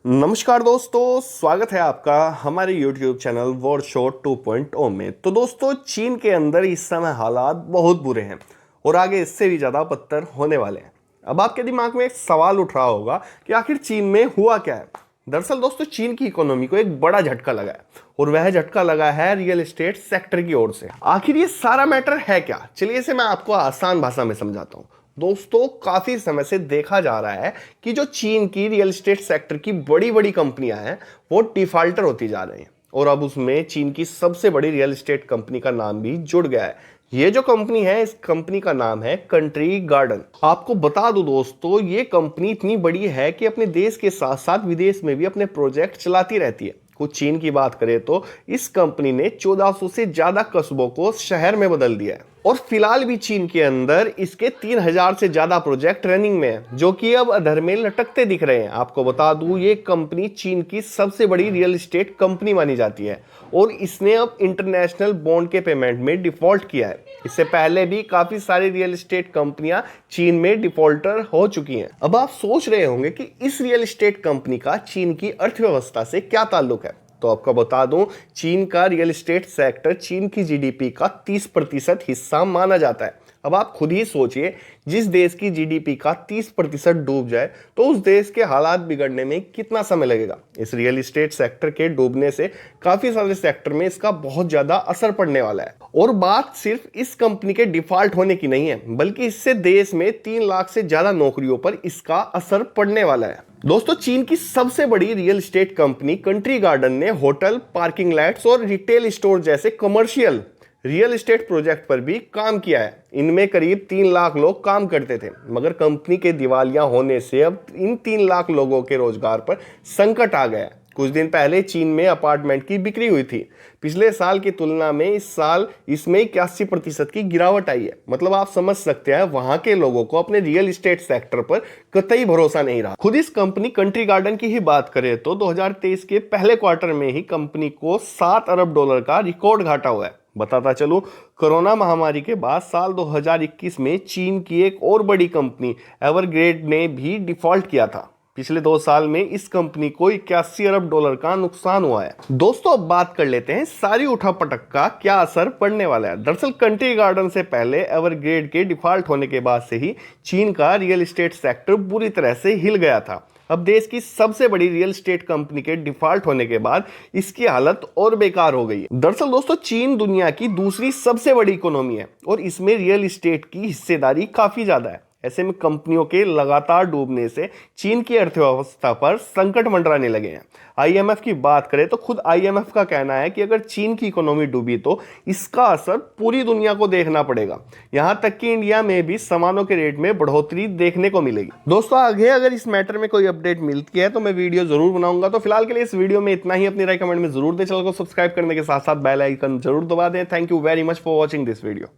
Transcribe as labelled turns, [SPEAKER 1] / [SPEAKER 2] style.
[SPEAKER 1] नमस्कार दोस्तों, स्वागत है आपका हमारे YouTube चैनल वॉर शॉट 2.0 में। तो दोस्तों, चीन के अंदर इस समय हालात बहुत बुरे हैं और आगे इससे भी ज़्यादा बदतर होने वाले हैं। अब आपके दिमाग में एक सवाल उठ रहा होगा कि आखिर चीन में हुआ क्या है। दरअसल दोस्तों, चीन की इकोनॉमी को एक बड़ा झटका लगा है और वह झटका लगा है रियल एस्टेट सेक्टर की ओर से। आखिर ये सारा मैटर है क्या, चलिए इसे मैं आपको आसान भाषा में समझाता हूँ। दोस्तों, काफी समय से देखा जा रहा है कि जो चीन की रियल एस्टेट सेक्टर की बड़ी बड़ी कंपनियां हैं वो डिफॉल्टर होती जा रही हैं और अब उसमें चीन की सबसे बड़ी रियल एस्टेट कंपनी का नाम भी जुड़ गया है। ये जो कंपनी है, इस कंपनी का नाम है कंट्री गार्डन। आपको बता दूं दोस्तों, ये कंपनी इतनी बड़ी है कि अपने देश के साथ साथ विदेश में भी अपने प्रोजेक्ट चलाती रहती है। कुछ चीन की बात करें तो इस कंपनी ने 1400 से ज्यादा कस्बों को शहर में बदल दिया है और फिलहाल भी चीन के अंदर इसके 3000 से ज्यादा प्रोजेक्ट रनिंग में है, जो कि अब अधर में लटकते दिख रहे हैं। आपको बता दूं, ये कंपनी चीन की सबसे बड़ी रियल एस्टेट कंपनी मानी जाती है और इसने अब इंटरनेशनल बॉन्ड के पेमेंट में डिफॉल्ट किया है। इससे पहले भी काफी सारी रियल एस्टेट कंपनियां चीन में डिफॉल्टर हो चुकी हैं। अब आप सोच रहे होंगे कि इस रियल एस्टेट कंपनी का चीन की अर्थव्यवस्था से क्या ताल्लुक है। तो आपको बता दूं, चीन का रियल एस्टेट सेक्टर चीन की जीडीपी का 30% हिस्सा माना जाता है। अब आप खुद ही सोचिए, जिस देश की जीडीपी का 30% डूब जाए तो उस देश के हालात बिगड़ने में कितना समय लगेगा। इस रियल एस्टेट सेक्टर के डूबने से काफी सारे सेक्टर में इसका बहुत ज्यादा असर पड़ने वाला है। और बात सिर्फ इस कंपनी के डिफॉल्ट होने की नहीं है, बल्कि इससे देश में 3 लाख से ज्यादा नौकरियों पर इसका असर पड़ने वाला है। दोस्तों, चीन की सबसे बड़ी real estate company country garden ने होटल, पार्किंग लैट्स और रिटेल स्टोर जैसे कमर्शियल रियल एस्टेट प्रोजेक्ट पर भी काम किया है। इनमें करीब 3 लाख लोग काम करते थे, मगर कंपनी के दिवालिया होने से अब इन 3 लाख लोगों के रोजगार पर संकट आ गया। कुछ दिन पहले चीन में अपार्टमेंट की बिक्री हुई थी। पिछले साल की तुलना में इस साल इसमें 81% की गिरावट आई है। मतलब आप समझ सकते हैं, वहां के लोगों को अपने रियल एस्टेट सेक्टर पर कतई भरोसा नहीं रहा। खुद इस कंपनी कंट्री गार्डन की ही बात करें तो 2023 के पहले क्वार्टर में ही कंपनी को $7 अरब का रिकॉर्ड घाटा हुआ है। बताता चलूं, कोरोना महामारी के बाद साल 2021 में चीन की एक और बड़ी कंपनी एवरग्रेड ने भी डिफॉल्ट किया था। पिछले 2 साल में इस कंपनी को $81 अरब का नुकसान हुआ है। दोस्तों, अब बात कर लेते हैं सारी उठापटक का क्या असर पड़ने वाला है। दरअसल कंट्री गार्डन से पहले एवरग्रेड के डिफॉल्ट होने के बाद से ही चीन का रियल एस्टेट सेक्टर बुरी तरह से हिल गया था। अब देश की सबसे बड़ी रियल एस्टेट कंपनी के डिफॉल्ट होने के बाद इसकी हालत और बेकार हो गई है। दरअसल दोस्तों, चीन दुनिया की दूसरी सबसे बड़ी इकोनॉमी है और इसमें रियल एस्टेट की हिस्सेदारी काफी ज्यादा है। ऐसे में कंपनियों के लगातार डूबने से चीन की अर्थव्यवस्था पर संकट मंडराने लगे हैं। आईएमएफ की बात करें तो खुद आईएमएफ का कहना है कि अगर चीन की इकोनॉमी डूबी तो इसका असर पूरी दुनिया को देखना पड़ेगा। यहां तक कि इंडिया में भी सामानों के रेट में बढ़ोतरी देखने को मिलेगी। दोस्तों, आगे अगर इस मैटर में कोई अपडेट मिलती है तो मैं वीडियो जरूर बनाऊंगा। तो फिलहाल के लिए इस वीडियो में इतना ही। अपनी राय कमेंट में जरूर दें। चैनल को सब्सक्राइब करने के साथ साथ बेल आइकन जरूर दबा दें। Thank you very much for watching this video.